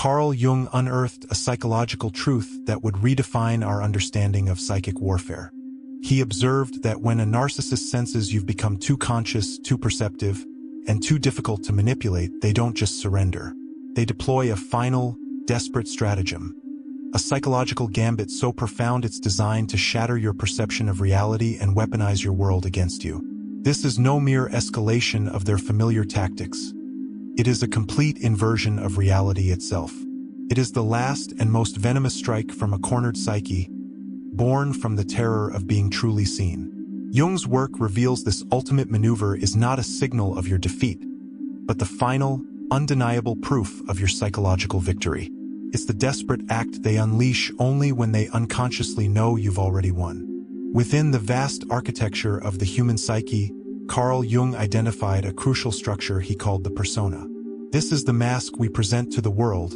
Carl Jung unearthed a psychological truth that would redefine our understanding of psychic warfare. He observed that when a narcissist senses you've become too conscious, too perceptive, and too difficult to manipulate, they don't just surrender. They deploy a final, desperate stratagem. A psychological gambit so profound it's designed to shatter your perception of reality and weaponize your world against you. This is no mere escalation of their familiar tactics. It is a complete inversion of reality itself. It is the last and most venomous strike from a cornered psyche, born from the terror of being truly seen. Jung's work reveals this ultimate maneuver is not a signal of your defeat, but the final, undeniable proof of your psychological victory. It's the desperate act they unleash only when they unconsciously know you've already won. Within the vast architecture of the human psyche, Carl Jung identified a crucial structure he called the persona. This is the mask we present to the world,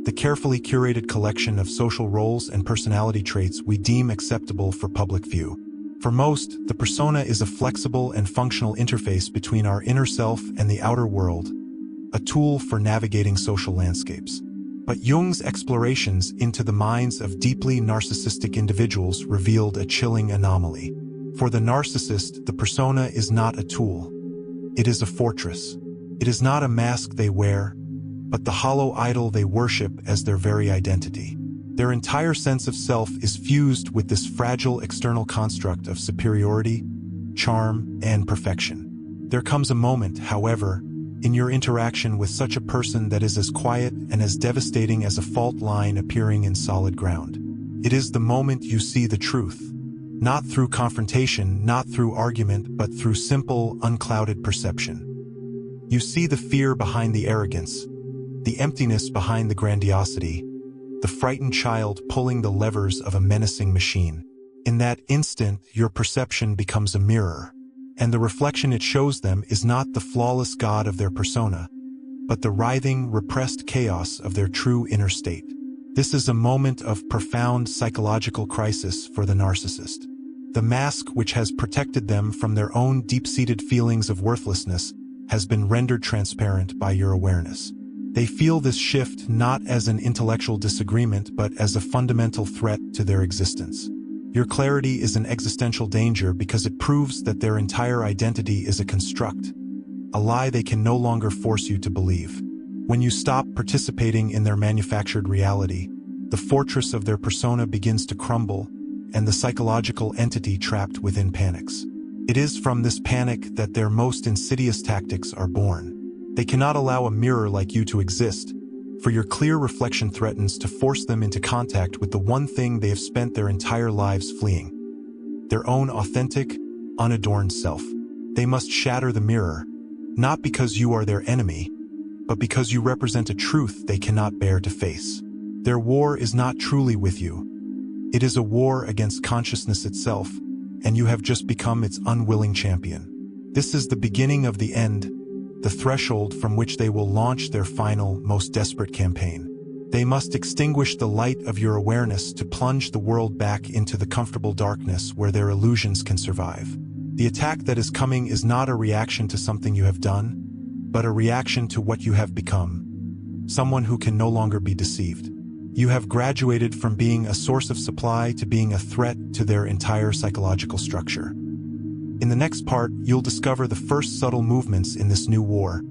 the carefully curated collection of social roles and personality traits we deem acceptable for public view. For most, the persona is a flexible and functional interface between our inner self and the outer world, a tool for navigating social landscapes. But Jung's explorations into the minds of deeply narcissistic individuals revealed a chilling anomaly. For the narcissist, the persona is not a tool. It is a fortress. It is not a mask they wear, but the hollow idol they worship as their very identity. Their entire sense of self is fused with this fragile external construct of superiority, charm, and perfection. There comes a moment, however, in your interaction with such a person that is as quiet and as devastating as a fault line appearing in solid ground. It is the moment you see the truth. Not through confrontation, not through argument, but through simple, unclouded perception. You see the fear behind the arrogance, the emptiness behind the grandiosity, the frightened child pulling the levers of a menacing machine. In that instant, your perception becomes a mirror, and the reflection it shows them is not the flawless god of their persona, but the writhing, repressed chaos of their true inner state. This is a moment of profound psychological crisis for the narcissist. The mask which has protected them from their own deep-seated feelings of worthlessness has been rendered transparent by your awareness. They feel this shift not as an intellectual disagreement but as a fundamental threat to their existence. Your clarity is an existential danger because it proves that their entire identity is a construct, a lie they can no longer force you to believe. When you stop participating in their manufactured reality, the fortress of their persona begins to crumble, and the psychological entity trapped within panics. It is from this panic that their most insidious tactics are born. They cannot allow a mirror like you to exist, for your clear reflection threatens to force them into contact with the one thing they have spent their entire lives fleeing: their own authentic, unadorned self. They must shatter the mirror, not because you are their enemy, but because you represent a truth they cannot bear to face. Their war is not truly with you. It is a war against consciousness itself, and you have just become its unwilling champion. This is the beginning of the end, the threshold from which they will launch their final, most desperate campaign. They must extinguish the light of your awareness to plunge the world back into the comfortable darkness where their illusions can survive. The attack that is coming is not a reaction to something you have done, but a reaction to what you have become, someone who can no longer be deceived. You have graduated from being a source of supply to being a threat to their entire psychological structure. In the next part, you'll discover the first subtle movements in this new war,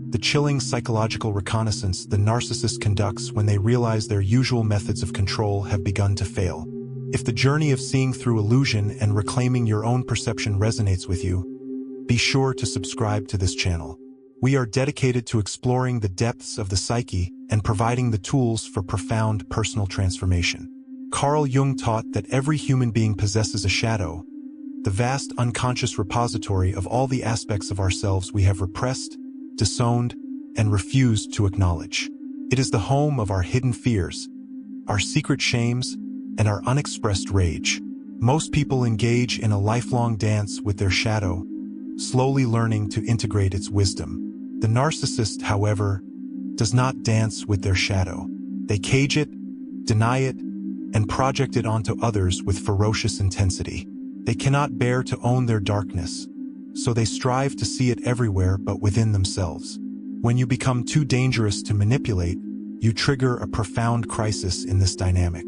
the chilling psychological reconnaissance the narcissist conducts when they realize their usual methods of control have begun to fail. If the journey of seeing through illusion and reclaiming your own perception resonates with you, be sure to subscribe to this channel. We are dedicated to exploring the depths of the psyche and providing the tools for profound personal transformation. Carl Jung taught that every human being possesses a shadow, the vast unconscious repository of all the aspects of ourselves we have repressed, disowned, and refused to acknowledge. It is the home of our hidden fears, our secret shames, and our unexpressed rage. Most people engage in a lifelong dance with their shadow, slowly learning to integrate its wisdom. The narcissist, however, does not dance with their shadow. They cage it, deny it, and project it onto others with ferocious intensity. They cannot bear to own their darkness, so they strive to see it everywhere but within themselves. When you become too dangerous to manipulate, you trigger a profound crisis in this dynamic.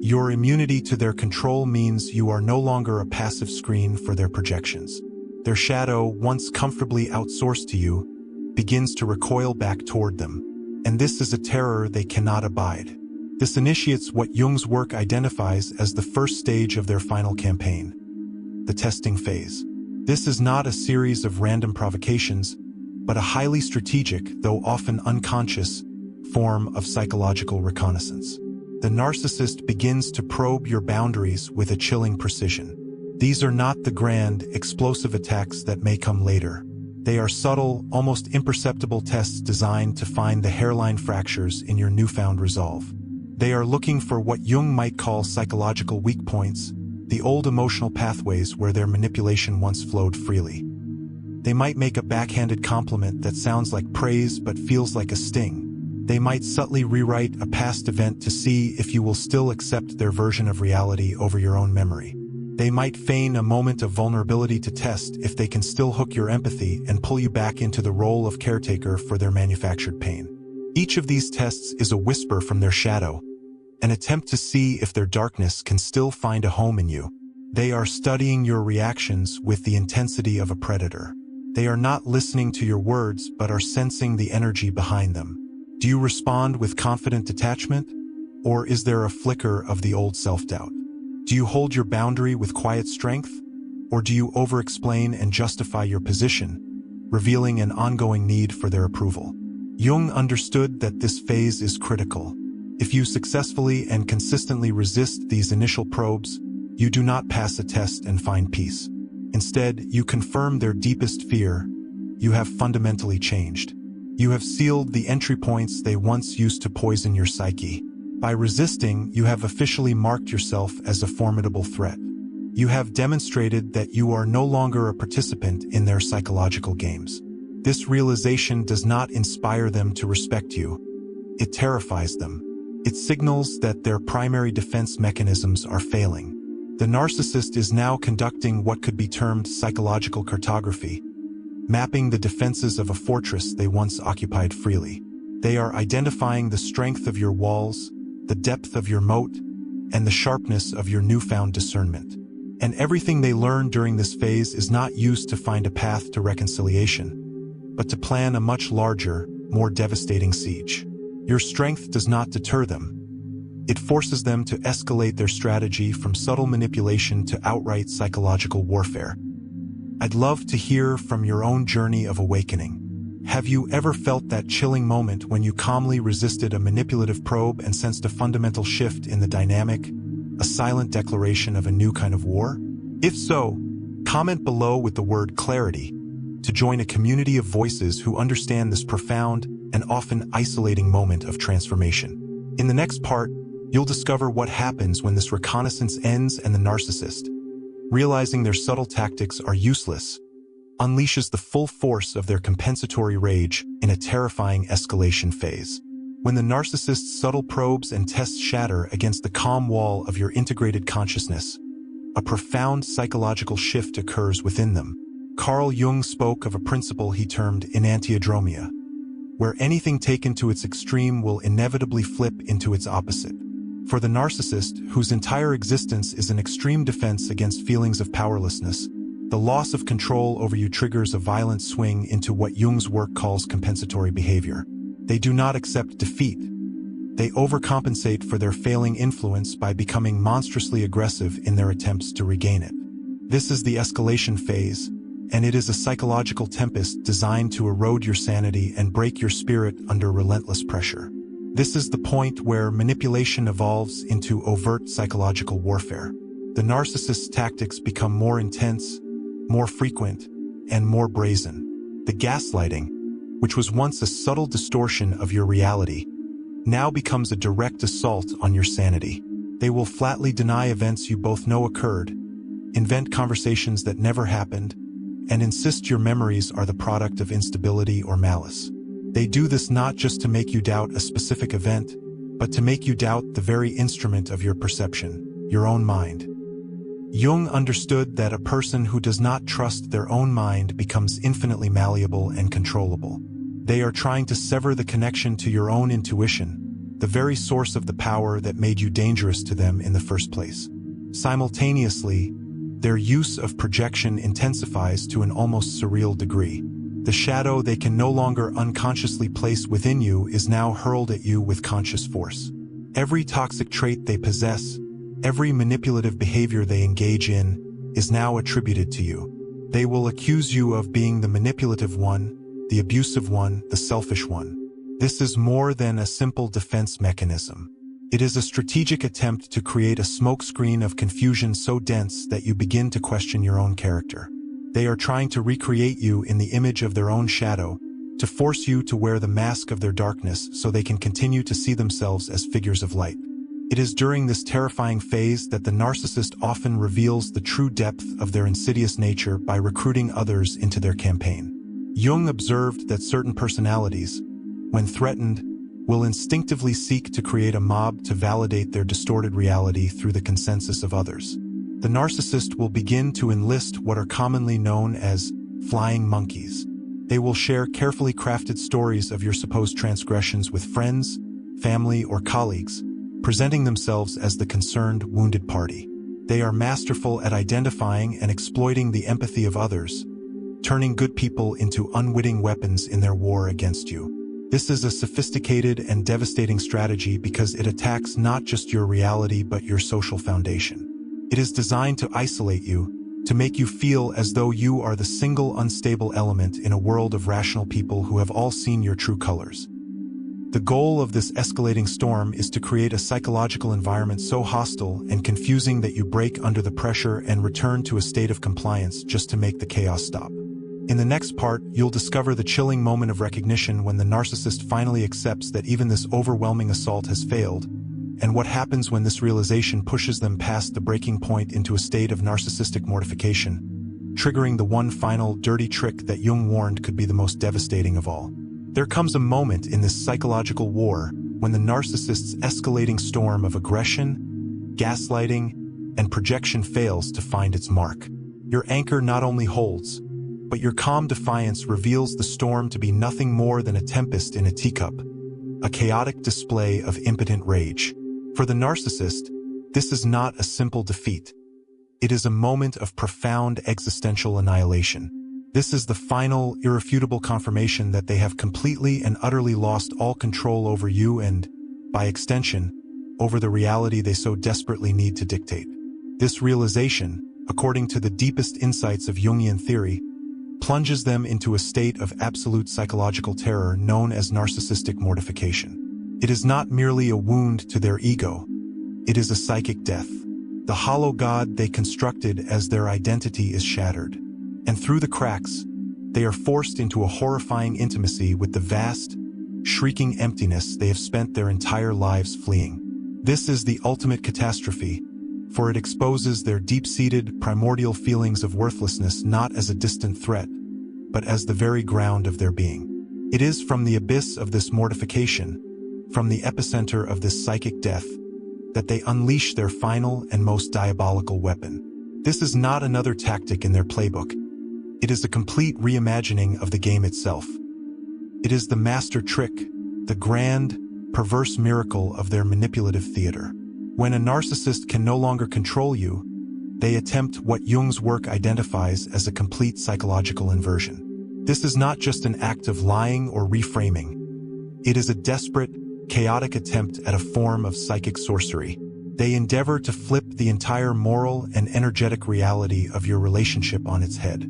Your immunity to their control means you are no longer a passive screen for their projections. Their shadow, once comfortably outsourced to you, begins to recoil back toward them, and this is a terror they cannot abide. This initiates what Jung's work identifies as the first stage of their final campaign, the testing phase. This is not a series of random provocations, but a highly strategic, though often unconscious, form of psychological reconnaissance. The narcissist begins to probe your boundaries with a chilling precision. These are not the grand, explosive attacks that may come later. They are subtle, almost imperceptible tests designed to find the hairline fractures in your newfound resolve. They are looking for what Jung might call psychological weak points, the old emotional pathways where their manipulation once flowed freely. They might make a backhanded compliment that sounds like praise but feels like a sting. They might subtly rewrite a past event to see if you will still accept their version of reality over your own memory. They might feign a moment of vulnerability to test if they can still hook your empathy and pull you back into the role of caretaker for their manufactured pain. Each of these tests is a whisper from their shadow, an attempt to see if their darkness can still find a home in you. They are studying your reactions with the intensity of a predator. They are not listening to your words but are sensing the energy behind them. Do you respond with confident detachment, or is there a flicker of the old self-doubt? Do you hold your boundary with quiet strength, or do you over-explain and justify your position, revealing an ongoing need for their approval? Jung understood that this phase is critical. If you successfully and consistently resist these initial probes, you do not pass a test and find peace. Instead, you confirm their deepest fear. You have fundamentally changed. You have sealed the entry points they once used to poison your psyche. By resisting, you have officially marked yourself as a formidable threat. You have demonstrated that you are no longer a participant in their psychological games. This realization does not inspire them to respect you. It terrifies them. It signals that their primary defense mechanisms are failing. The narcissist is now conducting what could be termed psychological cartography, mapping the defenses of a fortress they once occupied freely. They are identifying the strength of your walls, the depth of your moat, and the sharpness of your newfound discernment. And everything they learn during this phase is not used to find a path to reconciliation, but to plan a much larger, more devastating siege. Your strength does not deter them. It forces them to escalate their strategy from subtle manipulation to outright psychological warfare. I'd love to hear from your own journey of awakening. Have you ever felt that chilling moment when you calmly resisted a manipulative probe and sensed a fundamental shift in the dynamic, a silent declaration of a new kind of war? If so, comment below with the word clarity to join a community of voices who understand this profound and often isolating moment of transformation. In the next part, you'll discover what happens when this reconnaissance ends and the narcissist, realizing their subtle tactics are useless, unleashes the full force of their compensatory rage in a terrifying escalation phase. When the narcissist's subtle probes and tests shatter against the calm wall of your integrated consciousness, a profound psychological shift occurs within them. Carl Jung spoke of a principle he termed enantiodromia, where anything taken to its extreme will inevitably flip into its opposite. For the narcissist, whose entire existence is an extreme defense against feelings of powerlessness, the loss of control over you triggers a violent swing into what Jung's work calls compensatory behavior. They do not accept defeat. They overcompensate for their failing influence by becoming monstrously aggressive in their attempts to regain it. This is the escalation phase, and it is a psychological tempest designed to erode your sanity and break your spirit under relentless pressure. This is the point where manipulation evolves into overt psychological warfare. The narcissist's tactics become more intense, more frequent, and more brazen. The gaslighting, which was once a subtle distortion of your reality, now becomes a direct assault on your sanity. They will flatly deny events you both know occurred, invent conversations that never happened, and insist your memories are the product of instability or malice. They do this not just to make you doubt a specific event, but to make you doubt the very instrument of your perception, your own mind. Jung understood that a person who does not trust their own mind becomes infinitely malleable and controllable. They are trying to sever the connection to your own intuition, the very source of the power that made you dangerous to them in the first place. Simultaneously, their use of projection intensifies to an almost surreal degree. The shadow they can no longer unconsciously place within you is now hurled at you with conscious force. Every toxic trait they possess, every manipulative behavior they engage in, is now attributed to you. They will accuse you of being the manipulative one, the abusive one, the selfish one. This is more than a simple defense mechanism. It is a strategic attempt to create a smokescreen of confusion so dense that you begin to question your own character. They are trying to recreate you in the image of their own shadow, to force you to wear the mask of their darkness so they can continue to see themselves as figures of light. It is during this terrifying phase that the narcissist often reveals the true depth of their insidious nature by recruiting others into their campaign. Jung observed that certain personalities, when threatened, will instinctively seek to create a mob to validate their distorted reality through the consensus of others. The narcissist will begin to enlist what are commonly known as flying monkeys. They will share carefully crafted stories of your supposed transgressions with friends, family, or colleagues, presenting themselves as the concerned, wounded party. They are masterful at identifying and exploiting the empathy of others, turning good people into unwitting weapons in their war against you. This is a sophisticated and devastating strategy because it attacks not just your reality but your social foundation. It is designed to isolate you, to make you feel as though you are the single unstable element in a world of rational people who have all seen your true colors. The goal of this escalating storm is to create a psychological environment so hostile and confusing that you break under the pressure and return to a state of compliance just to make the chaos stop. In the next part, you'll discover the chilling moment of recognition when the narcissist finally accepts that even this overwhelming assault has failed, and what happens when this realization pushes them past the breaking point into a state of narcissistic mortification, triggering the one final dirty trick that Jung warned could be the most devastating of all. There comes a moment in this psychological war when the narcissist's escalating storm of aggression, gaslighting, and projection fails to find its mark. Your anchor not only holds, but your calm defiance reveals the storm to be nothing more than a tempest in a teacup, a chaotic display of impotent rage. For the narcissist, this is not a simple defeat. It is a moment of profound existential annihilation. This is the final, irrefutable confirmation that they have completely and utterly lost all control over you and, by extension, over the reality they so desperately need to dictate. This realization, according to the deepest insights of Jungian theory, plunges them into a state of absolute psychological terror known as narcissistic mortification. It is not merely a wound to their ego. It is a psychic death. The hollow god they constructed as their identity is shattered. And through the cracks, they are forced into a horrifying intimacy with the vast, shrieking emptiness they have spent their entire lives fleeing. This is the ultimate catastrophe, for it exposes their deep-seated, primordial feelings of worthlessness not as a distant threat, but as the very ground of their being. It is from the abyss of this mortification, from the epicenter of this psychic death, that they unleash their final and most diabolical weapon. This is not another tactic in their playbook. It is a complete reimagining of the game itself. It is the master trick, the grand, perverse miracle of their manipulative theater. When a narcissist can no longer control you, they attempt what Jung's work identifies as a complete psychological inversion. This is not just an act of lying or reframing. It is a desperate, chaotic attempt at a form of psychic sorcery. They endeavor to flip the entire moral and energetic reality of your relationship on its head.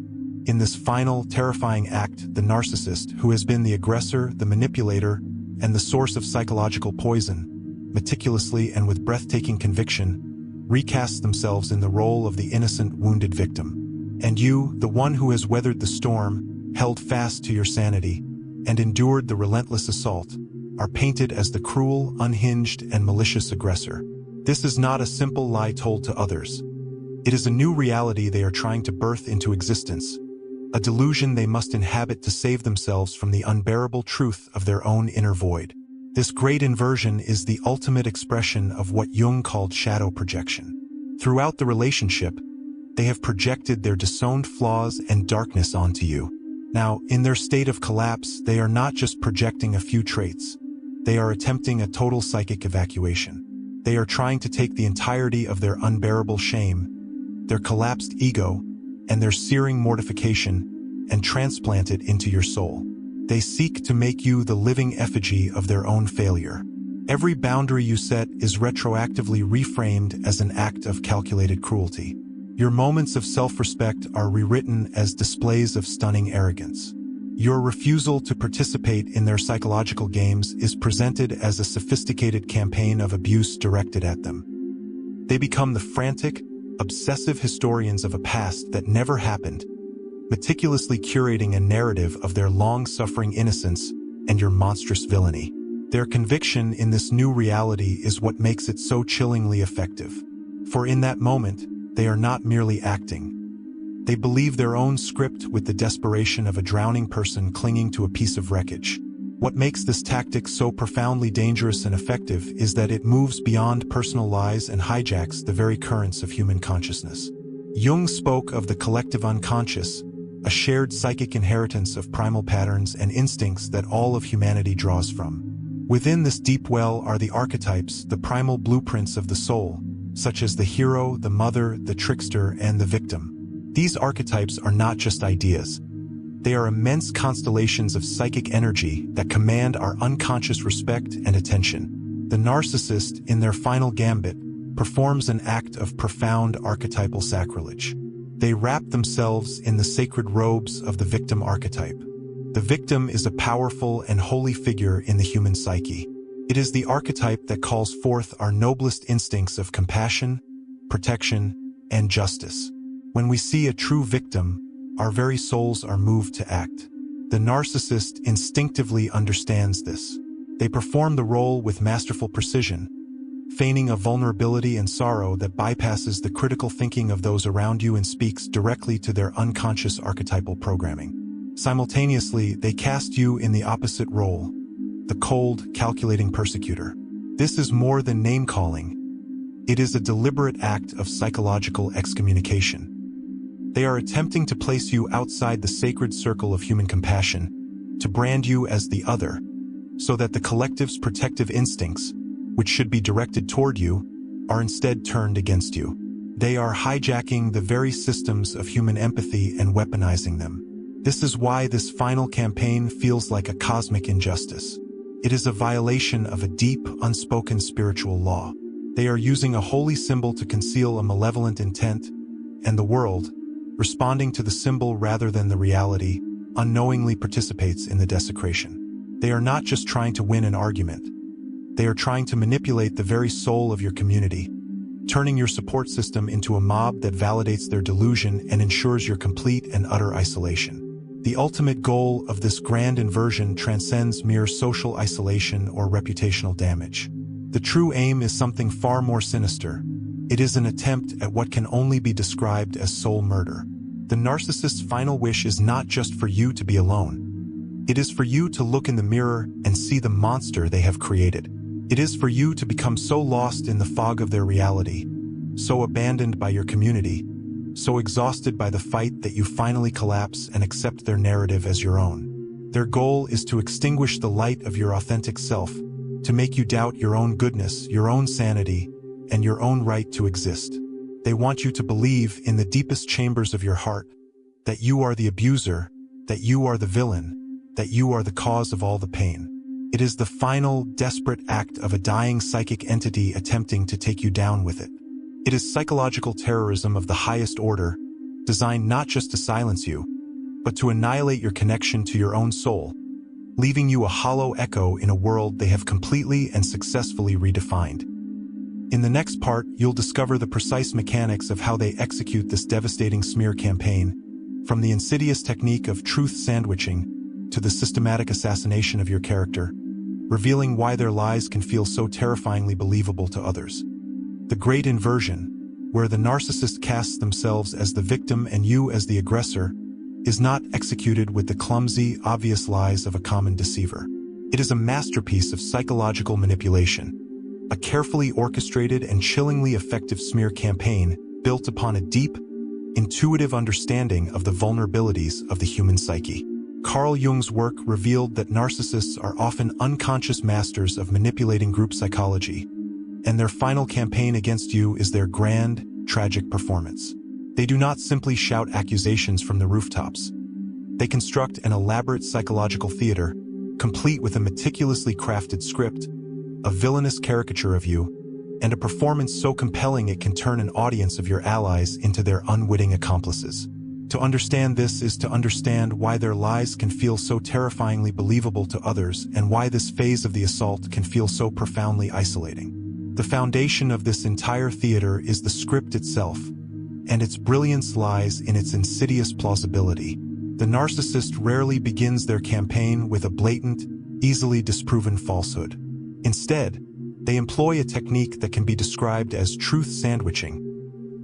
In this final, terrifying act, the narcissist, who has been the aggressor, the manipulator, and the source of psychological poison, meticulously and with breathtaking conviction, recast themselves in the role of the innocent, wounded victim. And you, the one who has weathered the storm, held fast to your sanity, and endured the relentless assault, are painted as the cruel, unhinged, and malicious aggressor. This is not a simple lie told to others. It is a new reality they are trying to birth into existence, a delusion they must inhabit to save themselves from the unbearable truth of their own inner void. This great inversion is the ultimate expression of what Jung called shadow projection. Throughout the relationship, they have projected their disowned flaws and darkness onto you. Now, in their state of collapse, they are not just projecting a few traits. They are attempting a total psychic evacuation. They are trying to take the entirety of their unbearable shame, their collapsed ego, and their searing mortification, and transplant it into your soul. They seek to make you the living effigy of their own failure. Every boundary you set is retroactively reframed as an act of calculated cruelty. Your moments of self-respect are rewritten as displays of stunning arrogance. Your refusal to participate in their psychological games is presented as a sophisticated campaign of abuse directed at them. They become the frantic, obsessive historians of a past that never happened, meticulously curating a narrative of their long-suffering innocence and your monstrous villainy. Their conviction in this new reality is what makes it so chillingly effective. For in that moment, they are not merely acting. They believe their own script with the desperation of a drowning person clinging to a piece of wreckage. What makes this tactic so profoundly dangerous and effective is that it moves beyond personal lies and hijacks the very currents of human consciousness. Jung spoke of the collective unconscious, a shared psychic inheritance of primal patterns and instincts that all of humanity draws from. Within this deep well are the archetypes, the primal blueprints of the soul, such as the hero, the mother, the trickster, and the victim. These archetypes are not just ideas. They are immense constellations of psychic energy that command our unconscious respect and attention. The narcissist, in their final gambit, performs an act of profound archetypal sacrilege. They wrap themselves in the sacred robes of the victim archetype. The victim is a powerful and holy figure in the human psyche. It is the archetype that calls forth our noblest instincts of compassion, protection, and justice. When we see a true victim, our very souls are moved to act. The narcissist instinctively understands this. They perform the role with masterful precision, feigning a vulnerability and sorrow that bypasses the critical thinking of those around you and speaks directly to their unconscious archetypal programming. Simultaneously, they cast you in the opposite role, the cold, calculating persecutor. This is more than name-calling. It is a deliberate act of psychological excommunication. They are attempting to place you outside the sacred circle of human compassion, to brand you as the other, so that the collective's protective instincts, which should be directed toward you, are instead turned against you. They are hijacking the very systems of human empathy and weaponizing them. This is why this final campaign feels like a cosmic injustice. It is a violation of a deep, unspoken spiritual law. They are using a holy symbol to conceal a malevolent intent, and the world, responding to the symbol rather than the reality, unknowingly participates in the desecration. They are not just trying to win an argument. They are trying to manipulate the very soul of your community, turning your support system into a mob that validates their delusion and ensures your complete and utter isolation. The ultimate goal of this grand inversion transcends mere social isolation or reputational damage. The true aim is something far more sinister. It is an attempt at what can only be described as soul murder. The narcissist's final wish is not just for you to be alone. It is for you to look in the mirror and see the monster they have created. It is for you to become so lost in the fog of their reality, so abandoned by your community, so exhausted by the fight that you finally collapse and accept their narrative as your own. Their goal is to extinguish the light of your authentic self, to make you doubt your own goodness, your own sanity, and your own right to exist. They want you to believe in the deepest chambers of your heart that you are the abuser, that you are the villain, that you are the cause of all the pain. It is the final, desperate act of a dying psychic entity attempting to take you down with it. It is psychological terrorism of the highest order, designed not just to silence you, but to annihilate your connection to your own soul, leaving you a hollow echo in a world they have completely and successfully redefined. In the next part, you'll discover the precise mechanics of how they execute this devastating smear campaign, from the insidious technique of truth sandwiching to the systematic assassination of your character, revealing why their lies can feel so terrifyingly believable to others. The Great Inversion, where the narcissist casts themselves as the victim and you as the aggressor, is not executed with the clumsy, obvious lies of a common deceiver. It is a masterpiece of psychological manipulation, a carefully orchestrated and chillingly effective smear campaign built upon a deep, intuitive understanding of the vulnerabilities of the human psyche. Carl Jung's work revealed that narcissists are often unconscious masters of manipulating group psychology, and their final campaign against you is their grand, tragic performance. They do not simply shout accusations from the rooftops. They construct an elaborate psychological theater, complete with a meticulously crafted script, a villainous caricature of you, and a performance so compelling it can turn an audience of your allies into their unwitting accomplices. To understand this is to understand why their lies can feel so terrifyingly believable to others and why this phase of the assault can feel so profoundly isolating. The foundation of this entire theater is the script itself, and its brilliance lies in its insidious plausibility. The narcissist rarely begins their campaign with a blatant, easily disproven falsehood. Instead, they employ a technique that can be described as truth sandwiching,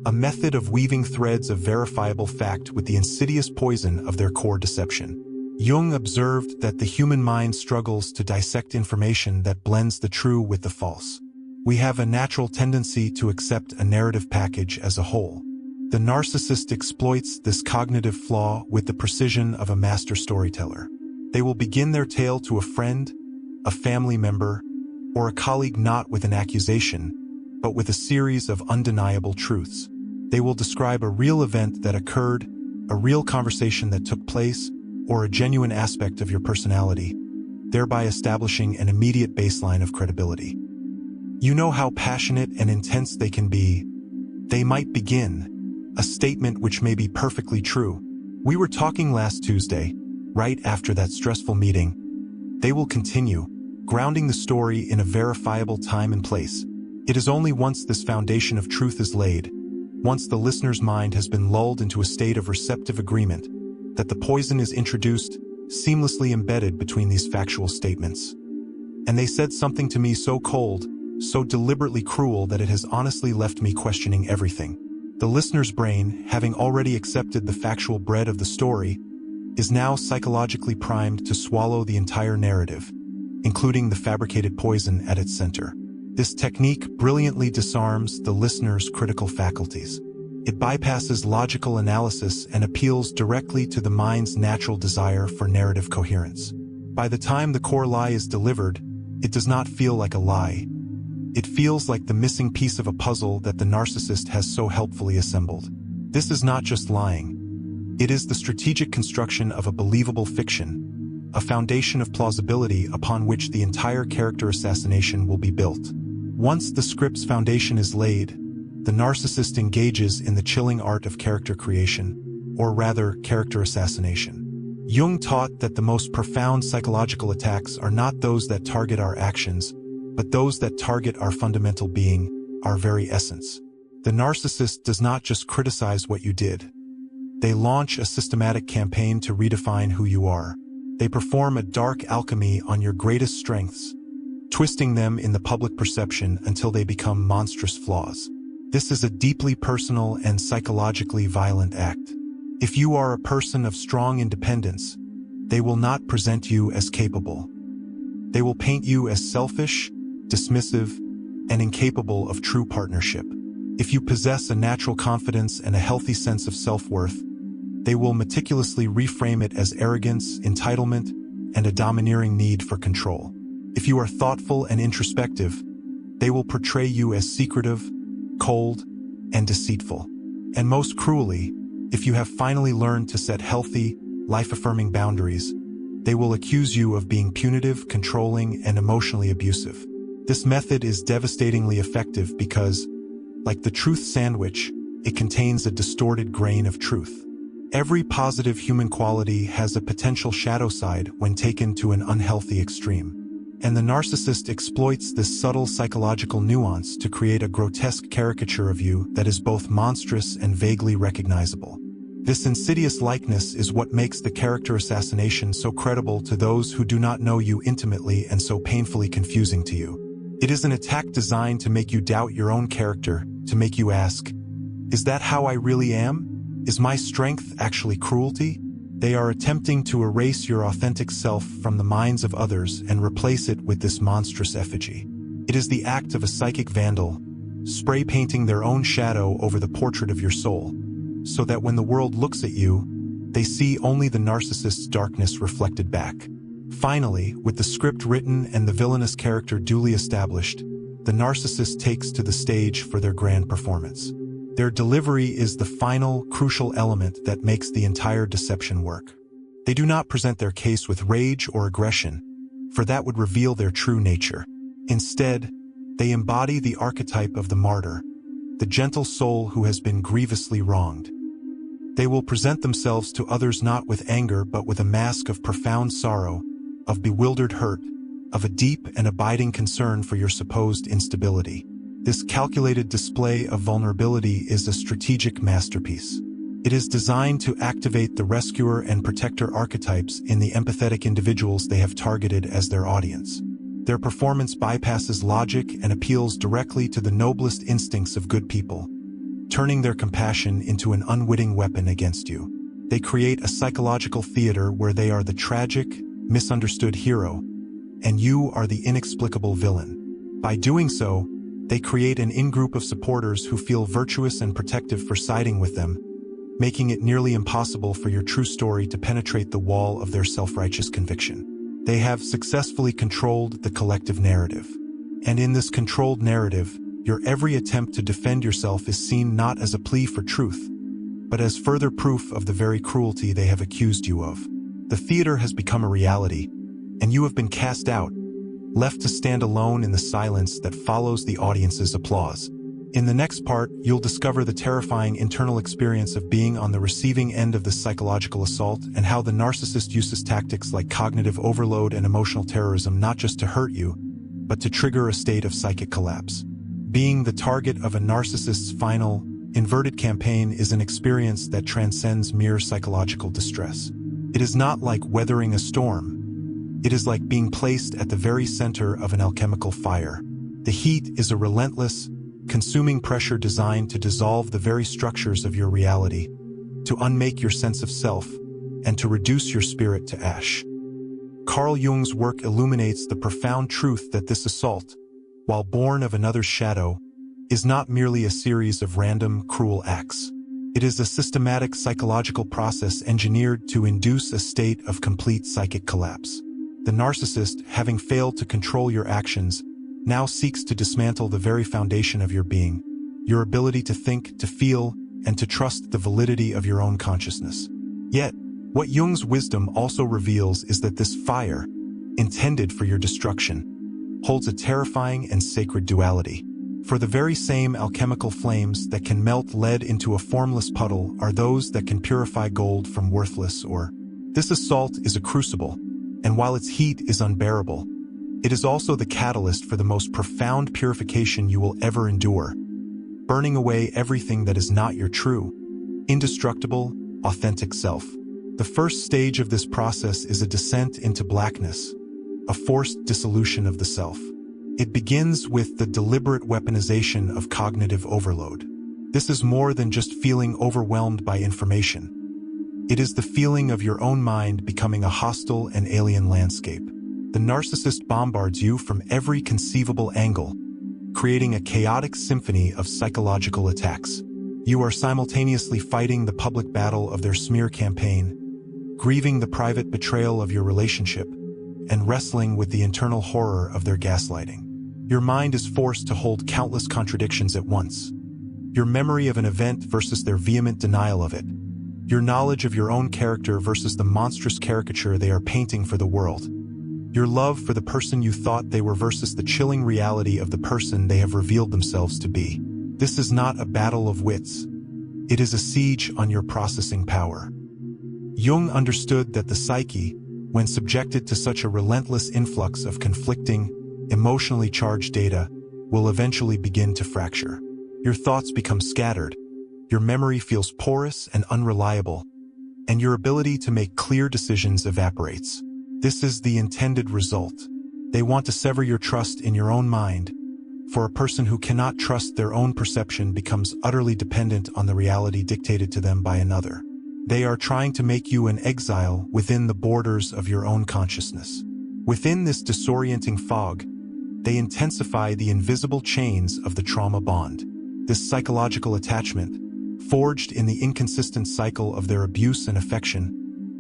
a method of weaving threads of verifiable fact with the insidious poison of their core deception. Jung observed that the human mind struggles to dissect information that blends the true with the false. We have a natural tendency to accept a narrative package as a whole. The narcissist exploits this cognitive flaw with the precision of a master storyteller. They will begin their tale to a friend, a family member, or a colleague not with an accusation, but with a series of undeniable truths. They will describe a real event that occurred, a real conversation that took place, or a genuine aspect of your personality, thereby establishing an immediate baseline of credibility. You know how passionate and intense they can be. They might begin a statement which may be perfectly true. "We were talking last Tuesday, right after that stressful meeting." They will continue, grounding the story in a verifiable time and place. It is only once this foundation of truth is laid, once the listener's mind has been lulled into a state of receptive agreement, that the poison is introduced, seamlessly embedded between these factual statements. "And they said something to me so cold, so deliberately cruel that it has honestly left me questioning everything." The listener's brain, having already accepted the factual bread of the story, is now psychologically primed to swallow the entire narrative, including the fabricated poison at its center. This technique brilliantly disarms the listener's critical faculties. It bypasses logical analysis and appeals directly to the mind's natural desire for narrative coherence. By the time the core lie is delivered, it does not feel like a lie. It feels like the missing piece of a puzzle that the narcissist has so helpfully assembled. This is not just lying. It is the strategic construction of a believable fiction, a foundation of plausibility upon which the entire character assassination will be built. Once the script's foundation is laid, the narcissist engages in the chilling art of character creation, or rather, character assassination. Jung taught that the most profound psychological attacks are not those that target our actions, but those that target our fundamental being, our very essence. The narcissist does not just criticize what you did. They launch a systematic campaign to redefine who you are. They perform a dark alchemy on your greatest strengths, twisting them in the public perception until they become monstrous flaws. This is a deeply personal and psychologically violent act. If you are a person of strong independence, they will not present you as capable. They will paint you as selfish, dismissive, and incapable of true partnership. If you possess a natural confidence and a healthy sense of self-worth, they will meticulously reframe it as arrogance, entitlement, and a domineering need for control. If you are thoughtful and introspective, they will portray you as secretive, cold, and deceitful. And most cruelly, if you have finally learned to set healthy, life-affirming boundaries, they will accuse you of being punitive, controlling, and emotionally abusive. This method is devastatingly effective because, like the truth sandwich, it contains a distorted grain of truth. Every positive human quality has a potential shadow side when taken to an unhealthy extreme. And the narcissist exploits this subtle psychological nuance to create a grotesque caricature of you that is both monstrous and vaguely recognizable. This insidious likeness is what makes the character assassination so credible to those who do not know you intimately and so painfully confusing to you. It is an attack designed to make you doubt your own character, to make you ask, "Is that how I really am? Is my strength actually cruelty?" They are attempting to erase your authentic self from the minds of others and replace it with this monstrous effigy. It is the act of a psychic vandal, spray painting their own shadow over the portrait of your soul, so that when the world looks at you, They see only the narcissist's darkness reflected back. Finally, with the script written and the villainous character duly established, the narcissist takes to the stage for their grand performance. Their delivery is the final, crucial element that makes the entire deception work. They do not present their case with rage or aggression, for that would reveal their true nature. Instead, they embody the archetype of the martyr, the gentle soul who has been grievously wronged. They will present themselves to others not with anger but with a mask of profound sorrow, of bewildered hurt, of a deep and abiding concern for your supposed instability. This calculated display of vulnerability is a strategic masterpiece. It is designed to activate the rescuer and protector archetypes in the empathetic individuals they have targeted as their audience. Their performance bypasses logic and appeals directly to the noblest instincts of good people, turning their compassion into an unwitting weapon against you. They create a psychological theater where they are the tragic, misunderstood hero, and you are the inexplicable villain. By doing so, they create an in-group of supporters who feel virtuous and protective for siding with them, making it nearly impossible for your true story to penetrate the wall of their self-righteous conviction. They have successfully controlled the collective narrative. And in this controlled narrative, your every attempt to defend yourself is seen not as a plea for truth, but as further proof of the very cruelty they have accused you of. The theater has become a reality, and you have been cast out, left to stand alone in the silence that follows the audience's applause. In the next part, you'll discover the terrifying internal experience of being on the receiving end of this psychological assault and how the narcissist uses tactics like cognitive overload and emotional terrorism not just to hurt you, but to trigger a state of psychic collapse. Being the target of a narcissist's final, inverted campaign is an experience that transcends mere psychological distress. It is not like weathering a storm. It is like being placed at the very center of an alchemical fire. The heat is a relentless, consuming pressure designed to dissolve the very structures of your reality, to unmake your sense of self, and to reduce your spirit to ash. Carl Jung's work illuminates the profound truth that this assault, while born of another's shadow, is not merely a series of random, cruel acts. It is a systematic psychological process engineered to induce a state of complete psychic collapse. The narcissist, having failed to control your actions, now seeks to dismantle the very foundation of your being, your ability to think, to feel, and to trust the validity of your own consciousness. Yet, what Jung's wisdom also reveals is that this fire, intended for your destruction, holds a terrifying and sacred duality. For the very same alchemical flames that can melt lead into a formless puddle are those that can purify gold from worthless ore. This assault is a crucible, and while its heat is unbearable, it is also the catalyst for the most profound purification you will ever endure, burning away everything that is not your true, indestructible, authentic self. The first stage of this process is a descent into blackness, a forced dissolution of the self. It begins with the deliberate weaponization of cognitive overload. This is more than just feeling overwhelmed by information. It is the feeling of your own mind becoming a hostile and alien landscape. The narcissist bombards you from every conceivable angle, creating a chaotic symphony of psychological attacks. You are simultaneously fighting the public battle of their smear campaign, grieving the private betrayal of your relationship, and wrestling with the internal horror of their gaslighting. Your mind is forced to hold countless contradictions at once. Your memory of an event versus their vehement denial of it. Your knowledge of your own character versus the monstrous caricature they are painting for the world. Your love for the person you thought they were versus the chilling reality of the person they have revealed themselves to be. This is not a battle of wits. It is a siege on your processing power. Jung understood that the psyche, when subjected to such a relentless influx of conflicting, emotionally charged data, will eventually begin to fracture. Your thoughts become scattered, your memory feels porous and unreliable, and your ability to make clear decisions evaporates. This is the intended result. They want to sever your trust in your own mind, for a person who cannot trust their own perception becomes utterly dependent on the reality dictated to them by another. They are trying to make you an exile within the borders of your own consciousness. Within this disorienting fog, they intensify the invisible chains of the trauma bond. This psychological attachment, forged in the inconsistent cycle of their abuse and affection,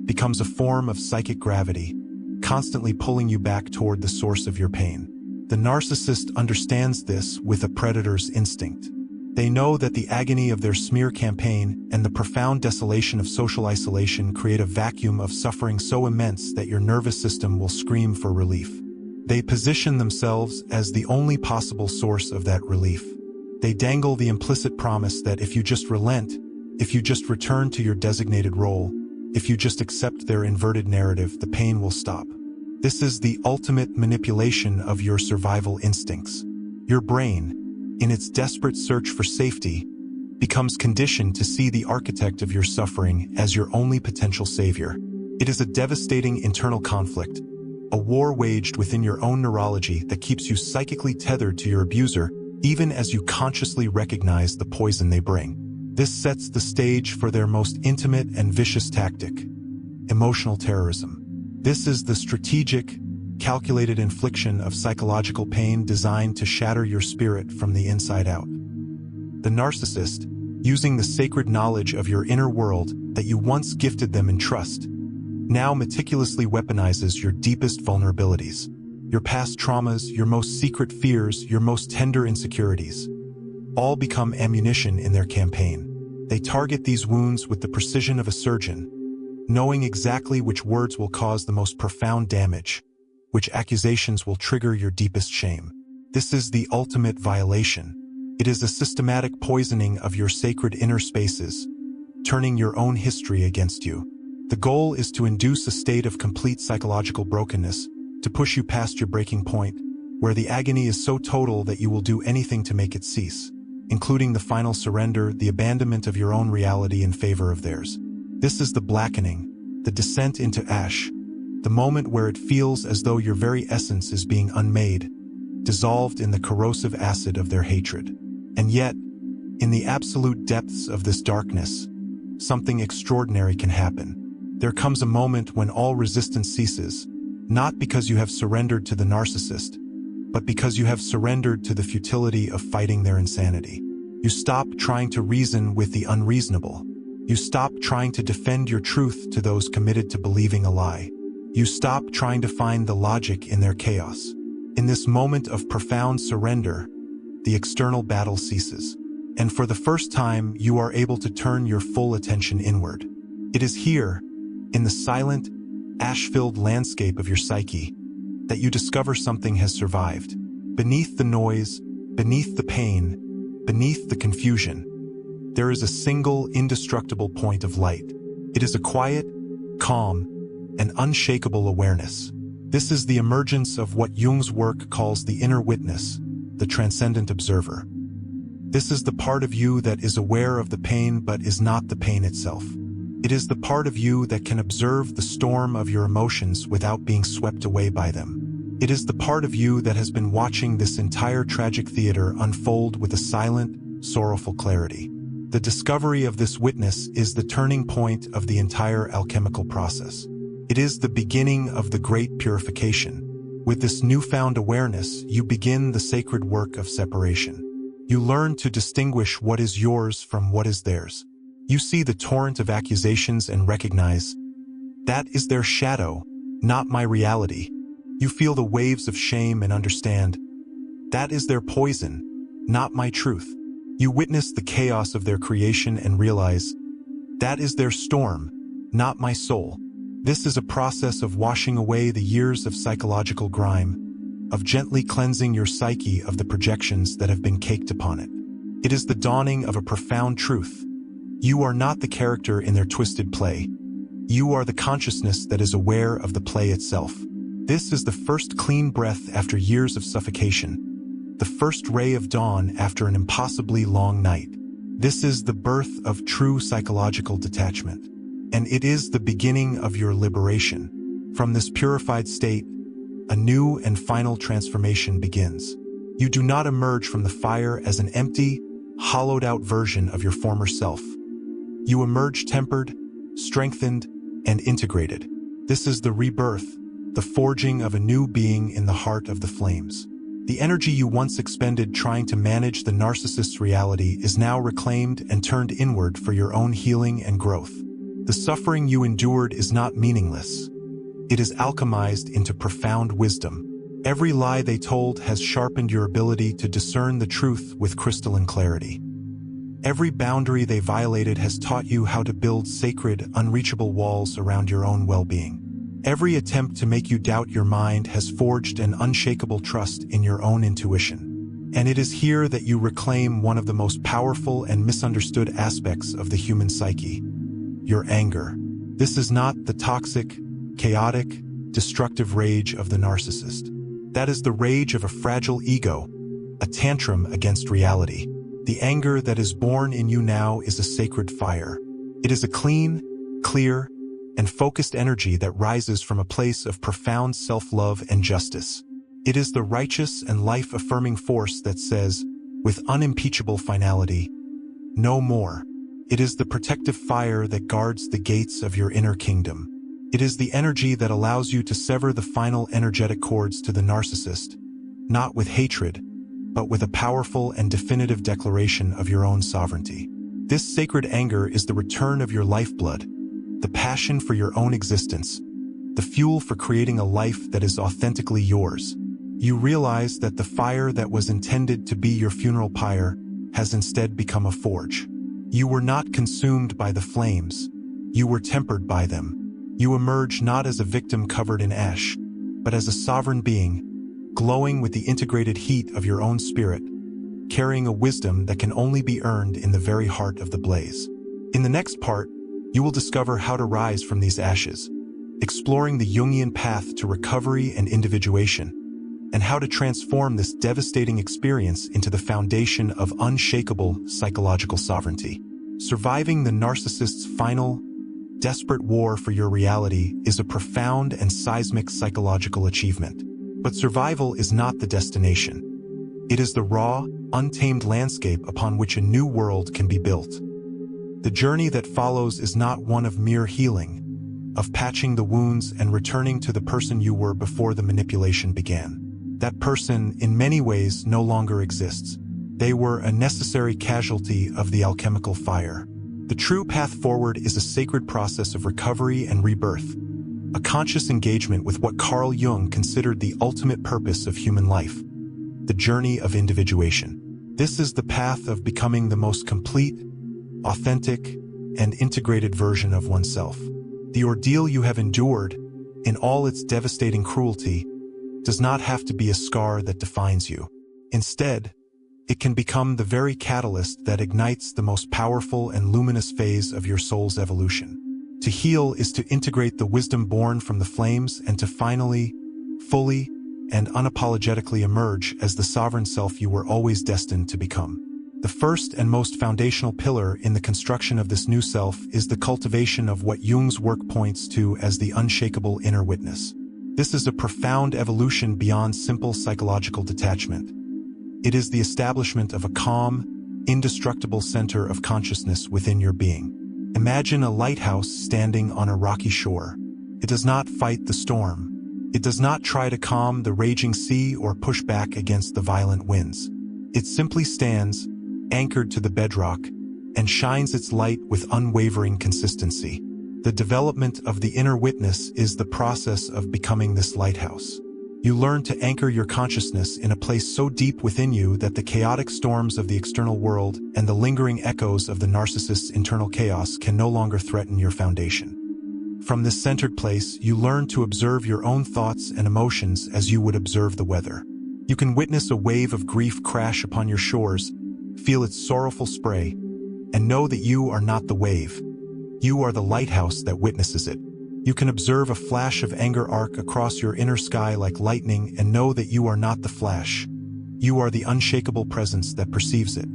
becomes a form of psychic gravity, constantly pulling you back toward the source of your pain. The narcissist understands this with a predator's instinct. They know that the agony of their smear campaign and the profound desolation of social isolation create a vacuum of suffering so immense that your nervous system will scream for relief. They position themselves as the only possible source of that relief. They dangle the implicit promise that if you just relent, if you just return to your designated role, if you just accept their inverted narrative, the pain will stop. This is the ultimate manipulation of your survival instincts. Your brain, in its desperate search for safety, becomes conditioned to see the architect of your suffering as your only potential savior. It is a devastating internal conflict, a war waged within your own neurology that keeps you psychically tethered to your abuser, even as you consciously recognize the poison they bring. This sets the stage for their most intimate and vicious tactic: emotional terrorism. This is the strategic, calculated infliction of psychological pain designed to shatter your spirit from the inside out. The narcissist, using the sacred knowledge of your inner world that you once gifted them in trust, now meticulously weaponizes your deepest vulnerabilities, your past traumas, your most secret fears, your most tender insecurities. All become ammunition in their campaign. They target these wounds with the precision of a surgeon, knowing exactly which words will cause the most profound damage, which accusations will trigger your deepest shame. This is the ultimate violation. It is a systematic poisoning of your sacred inner spaces, turning your own history against you. The goal is to induce a state of complete psychological brokenness, to push you past your breaking point, where the agony is so total that you will do anything to make it cease, including the final surrender, the abandonment of your own reality in favor of theirs. This is the blackening, the descent into ash, the moment where it feels as though your very essence is being unmade, dissolved in the corrosive acid of their hatred. And yet, in the absolute depths of this darkness, something extraordinary can happen. There comes a moment when all resistance ceases, not because you have surrendered to the narcissist, but because you have surrendered to the futility of fighting their insanity. You stop trying to reason with the unreasonable. You stop trying to defend your truth to those committed to believing a lie. You stop trying to find the logic in their chaos. In this moment of profound surrender, the external battle ceases. And for the first time, you are able to turn your full attention inward. It is here, in the silent, ash-filled landscape of your psyche, that you discover something has survived. Beneath the noise, beneath the pain, beneath the confusion, there is a single, indestructible point of light. It is a quiet, calm, and unshakable awareness. This is the emergence of what Jung's work calls the inner witness, the transcendent observer. This is the part of you that is aware of the pain but is not the pain itself. It is the part of you that can observe the storm of your emotions without being swept away by them. It is the part of you that has been watching this entire tragic theater unfold with a silent, sorrowful clarity. The discovery of this witness is the turning point of the entire alchemical process. It is the beginning of the great purification. With this newfound awareness, you begin the sacred work of separation. You learn to distinguish what is yours from what is theirs. You see the torrent of accusations and recognize, that is their shadow, not my reality. You feel the waves of shame and understand, that is their poison, not my truth. You witness the chaos of their creation and realize, that is their storm, not my soul. This is a process of washing away the years of psychological grime, of gently cleansing your psyche of the projections that have been caked upon it. It is the dawning of a profound truth. You are not the character in their twisted play. You are the consciousness that is aware of the play itself. This is the first clean breath after years of suffocation, the first ray of dawn after an impossibly long night. This is the birth of true psychological detachment. And it is the beginning of your liberation. From this purified state, a new and final transformation begins. You do not emerge from the fire as an empty, hollowed-out version of your former self. You emerge tempered, strengthened, and integrated. This is the rebirth, the forging of a new being in the heart of the flames. The energy you once expended trying to manage the narcissist's reality is now reclaimed and turned inward for your own healing and growth. The suffering you endured is not meaningless. It is alchemized into profound wisdom. Every lie they told has sharpened your ability to discern the truth with crystalline clarity. Every boundary they violated has taught you how to build sacred, unreachable walls around your own well-being. Every attempt to make you doubt your mind has forged an unshakable trust in your own intuition. And it is here that you reclaim one of the most powerful and misunderstood aspects of the human psyche: your anger. This is not the toxic, chaotic, destructive rage of the narcissist. That is the rage of a fragile ego, a tantrum against reality. The anger that is born in you now is a sacred fire. It is a clean, clear, and focused energy that rises from a place of profound self-love and justice. It is the righteous and life-affirming force that says, with unimpeachable finality, no more. It is the protective fire that guards the gates of your inner kingdom. It is the energy that allows you to sever the final energetic cords to the narcissist, not with hatred, but with a powerful and definitive declaration of your own sovereignty. This sacred anger is the return of your lifeblood, the passion for your own existence, the fuel for creating a life that is authentically yours. You realize that the fire that was intended to be your funeral pyre has instead become a forge. You were not consumed by the flames. You were tempered by them. You emerge not as a victim covered in ash, but as a sovereign being, glowing with the integrated heat of your own spirit, carrying a wisdom that can only be earned in the very heart of the blaze. In the next part, you will discover how to rise from these ashes, exploring the Jungian path to recovery and individuation, and how to transform this devastating experience into the foundation of unshakable psychological sovereignty. Surviving the narcissist's final, desperate war for your reality is a profound and seismic psychological achievement. But survival is not the destination. It is the raw, untamed landscape upon which a new world can be built. The journey that follows is not one of mere healing, of patching the wounds and returning to the person you were before the manipulation began. That person, in many ways, no longer exists. They were a necessary casualty of the alchemical fire. The true path forward is a sacred process of recovery and rebirth, a conscious engagement with what Carl Jung considered the ultimate purpose of human life, the journey of individuation. This is the path of becoming the most complete, authentic, and integrated version of oneself. The ordeal you have endured, in all its devastating cruelty, does not have to be a scar that defines you. Instead, it can become the very catalyst that ignites the most powerful and luminous phase of your soul's evolution. To heal is to integrate the wisdom born from the flames and to finally, fully, and unapologetically emerge as the sovereign self you were always destined to become. The first and most foundational pillar in the construction of this new self is the cultivation of what Jung's work points to as the unshakable inner witness. This is a profound evolution beyond simple psychological detachment. It is the establishment of a calm, indestructible center of consciousness within your being. Imagine a lighthouse standing on a rocky shore. It does not fight the storm. It does not try to calm the raging sea or push back against the violent winds. It simply stands, anchored to the bedrock, and shines its light with unwavering consistency. The development of the inner witness is the process of becoming this lighthouse. You learn to anchor your consciousness in a place so deep within you that the chaotic storms of the external world and the lingering echoes of the narcissist's internal chaos can no longer threaten your foundation. From this centered place, you learn to observe your own thoughts and emotions as you would observe the weather. You can witness a wave of grief crash upon your shores, feel its sorrowful spray, and know that you are not the wave. You are the lighthouse that witnesses it. You can observe a flash of anger arc across your inner sky like lightning and know that you are not the flash. You are the unshakable presence that perceives it.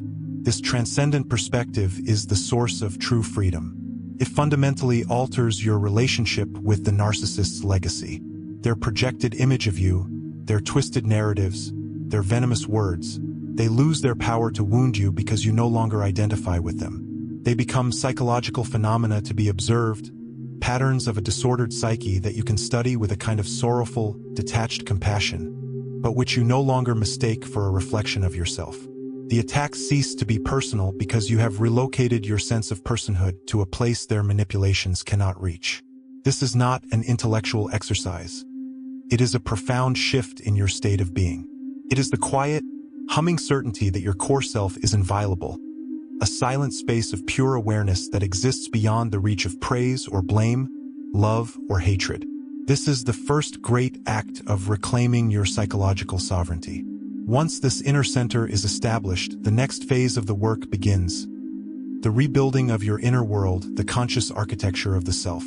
This transcendent perspective is the source of true freedom. It fundamentally alters your relationship with the narcissist's legacy. Their projected image of you, their twisted narratives, their venomous words, they lose their power to wound you because you no longer identify with them. They become psychological phenomena to be observed, patterns of a disordered psyche that you can study with a kind of sorrowful, detached compassion. but which you no longer mistake for a reflection of yourself. The attacks cease to be personal because you have relocated your sense of personhood to a place their manipulations cannot reach. This is not an intellectual exercise. It is a profound shift in your state of being. It is the quiet, humming certainty that your core self is inviolable, a silent space of pure awareness that exists beyond the reach of praise or blame, love or hatred. This is the first great act of reclaiming your psychological sovereignty. Once this inner center is established, the next phase of the work begins. The rebuilding of your inner world, the conscious architecture of the self.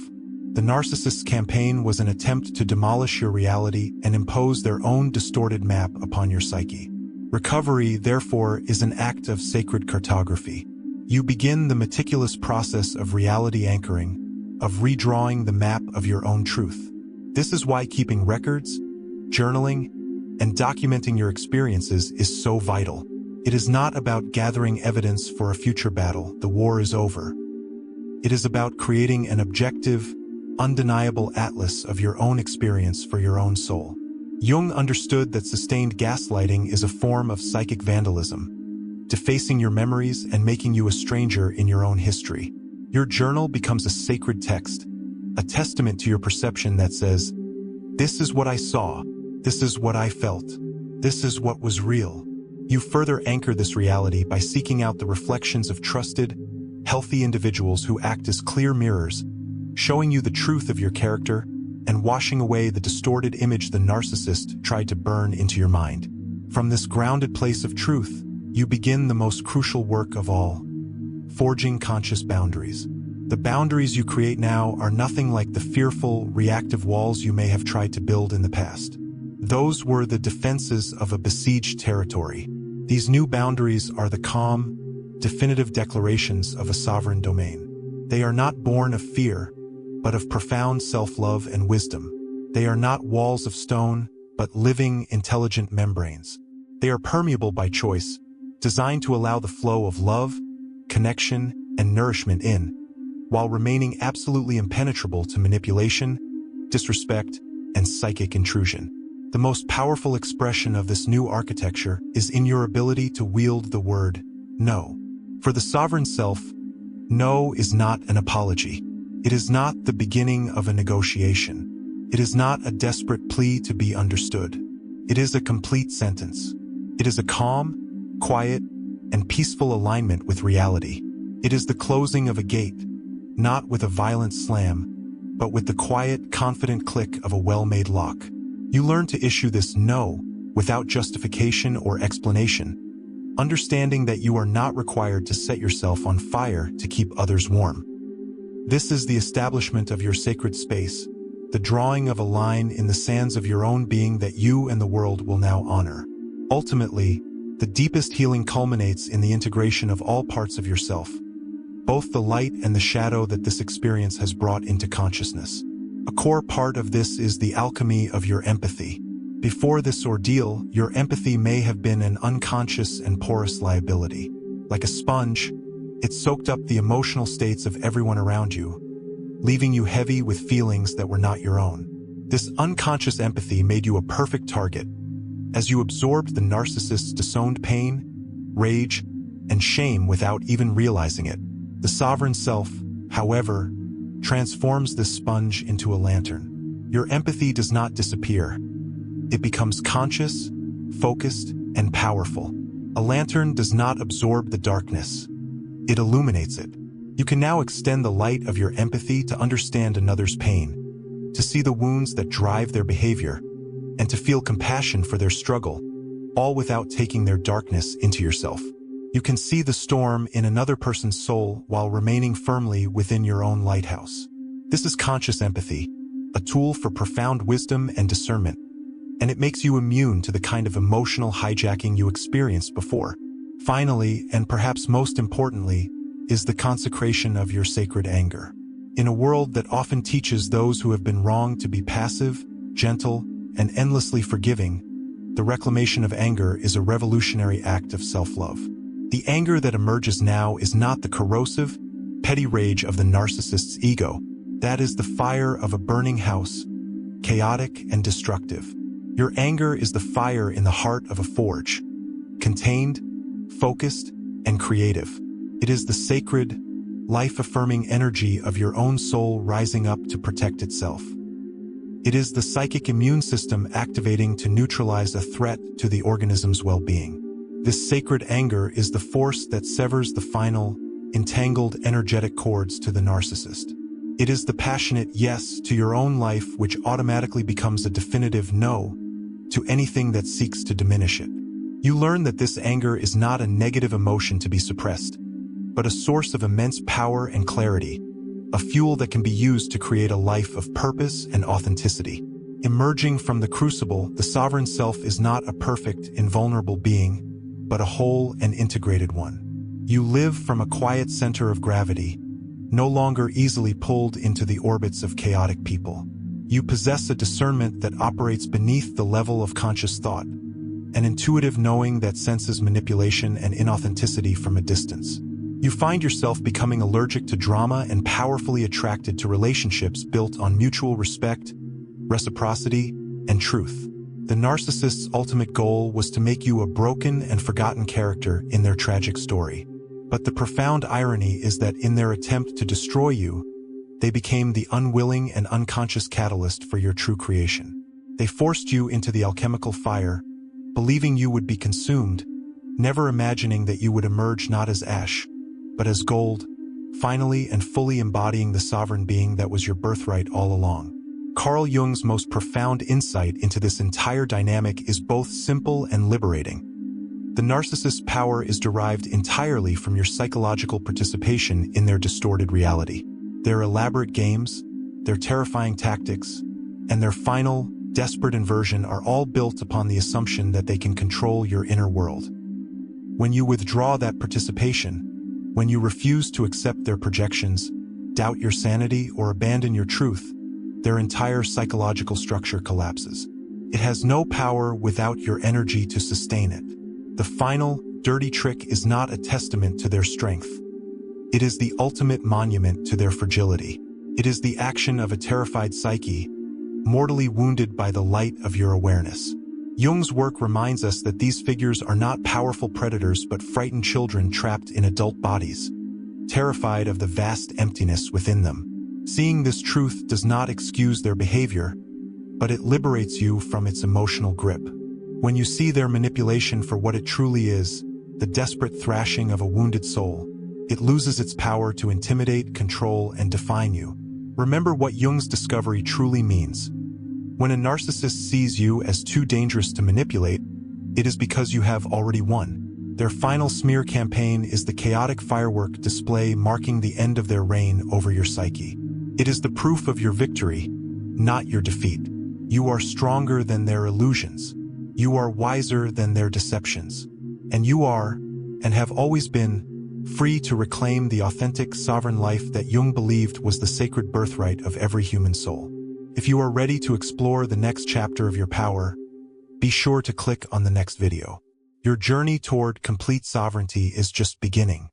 The Narcissist's campaign was an attempt to demolish your reality and impose their own distorted map upon your psyche. Recovery, therefore, is an act of sacred cartography. You begin the meticulous process of reality anchoring, of redrawing the map of your own truth. This is why keeping records, journaling, and documenting your experiences is so vital. It is not about gathering evidence for a future battle. The war is over. It is about creating an objective, undeniable atlas of your own experience for your own soul. Jung understood that sustained gaslighting is a form of psychic vandalism, defacing your memories and making you a stranger in your own history. Your journal becomes a sacred text, a testament to your perception that says, "This is what I saw, this is what I felt, this is what was real." You further anchor this reality by seeking out the reflections of trusted, healthy individuals who act as clear mirrors, showing you the truth of your character and washing away the distorted image the narcissist tried to burn into your mind. From this grounded place of truth, you begin the most crucial work of all, forging conscious boundaries. The boundaries you create now are nothing like the fearful, reactive walls you may have tried to build in the past. Those were the defenses of a besieged territory. These new boundaries are the calm, definitive declarations of a sovereign domain. They are not born of fear, but of profound self-love and wisdom. They are not walls of stone, but living, intelligent membranes. They are permeable by choice, designed to allow the flow of love, connection, and nourishment in, while remaining absolutely impenetrable to manipulation, disrespect, and psychic intrusion. The most powerful expression of this new architecture is in your ability to wield the word no. For the sovereign self, no is not an apology. It is not the beginning of a negotiation. It is not a desperate plea to be understood. It is a complete sentence. It is a calm, quiet, and peaceful alignment with reality. It is the closing of a gate, not with a violent slam, but with the quiet, confident click of a well-made lock. You learn to issue this no without justification or explanation, understanding that you are not required to set yourself on fire to keep others warm. This is the establishment of your sacred space, the drawing of a line in the sands of your own being that you and the world will now honor. Ultimately, the deepest healing culminates in the integration of all parts of yourself, both the light and the shadow that this experience has brought into consciousness. A core part of this is the alchemy of your empathy. Before this ordeal, your empathy may have been an unconscious and porous liability. Like a sponge, it soaked up the emotional states of everyone around you, leaving you heavy with feelings that were not your own. This unconscious empathy made you a perfect target, as you absorbed the narcissist's disowned pain, rage, and shame without even realizing it. The sovereign self, however, transforms this sponge into a lantern. Your empathy does not disappear. It becomes conscious, focused, and powerful. A lantern does not absorb the darkness. It illuminates it. You can now extend the light of your empathy to understand another's pain, to see the wounds that drive their behavior, and to feel compassion for their struggle, all without taking their darkness into yourself. You can see the storm in another person's soul while remaining firmly within your own lighthouse. This is conscious empathy, a tool for profound wisdom and discernment, and it makes you immune to the kind of emotional hijacking you experienced before. Finally, and perhaps most importantly, is the consecration of your sacred anger. In a world that often teaches those who have been wronged to be passive, gentle, and endlessly forgiving, the reclamation of anger is a revolutionary act of self-love. The anger that emerges now is not the corrosive, petty rage of the narcissist's ego. That is the fire of a burning house, chaotic and destructive. Your anger is the fire in the heart of a forge, contained, focused, and creative. It is the sacred, life-affirming energy of your own soul rising up to protect itself. It is the psychic immune system activating to neutralize a threat to the organism's well-being. This sacred anger is the force that severs the final, entangled energetic cords to the narcissist. It is the passionate yes to your own life which automatically becomes a definitive no to anything that seeks to diminish it. You learn that this anger is not a negative emotion to be suppressed, but a source of immense power and clarity, a fuel that can be used to create a life of purpose and authenticity. Emerging from the crucible, the sovereign self is not a perfect, invulnerable being, but a whole and integrated one. You live from a quiet center of gravity, no longer easily pulled into the orbits of chaotic people. You possess a discernment that operates beneath the level of conscious thought, an intuitive knowing that senses manipulation and inauthenticity from a distance. You find yourself becoming allergic to drama and powerfully attracted to relationships built on mutual respect, reciprocity, and truth. The narcissist's ultimate goal was to make you a broken and forgotten character in their tragic story. But the profound irony is that in their attempt to destroy you, they became the unwilling and unconscious catalyst for your true creation. They forced you into the alchemical fire, believing you would be consumed, never imagining that you would emerge not as ash, but as gold, finally and fully embodying the sovereign being that was your birthright all along. Carl Jung's most profound insight into this entire dynamic is both simple and liberating. The narcissist's power is derived entirely from your psychological participation in their distorted reality. Their elaborate games, their terrifying tactics, and their final, desperate inversion are all built upon the assumption that they can control your inner world. When you withdraw that participation, when you refuse to accept their projections, doubt your sanity, or abandon your truth, their entire psychological structure collapses. It has no power without your energy to sustain it. The final, dirty trick is not a testament to their strength. It is the ultimate monument to their fragility. It is the action of a terrified psyche, mortally wounded by the light of your awareness. Jung's work reminds us that these figures are not powerful predators but frightened children trapped in adult bodies, terrified of the vast emptiness within them. Seeing this truth does not excuse their behavior, but it liberates you from its emotional grip. When you see their manipulation for what it truly is, the desperate thrashing of a wounded soul, it loses its power to intimidate, control, and define you. Remember what Jung's discovery truly means. When a narcissist sees you as too dangerous to manipulate, it is because you have already won. Their final smear campaign is the chaotic firework display marking the end of their reign over your psyche. It is the proof of your victory, not your defeat. You are stronger than their illusions. You are wiser than their deceptions. And you are, and have always been, free to reclaim the authentic, sovereign life that Jung believed was the sacred birthright of every human soul. If you are ready to explore the next chapter of your power, be sure to click on the next video. Your journey toward complete sovereignty is just beginning.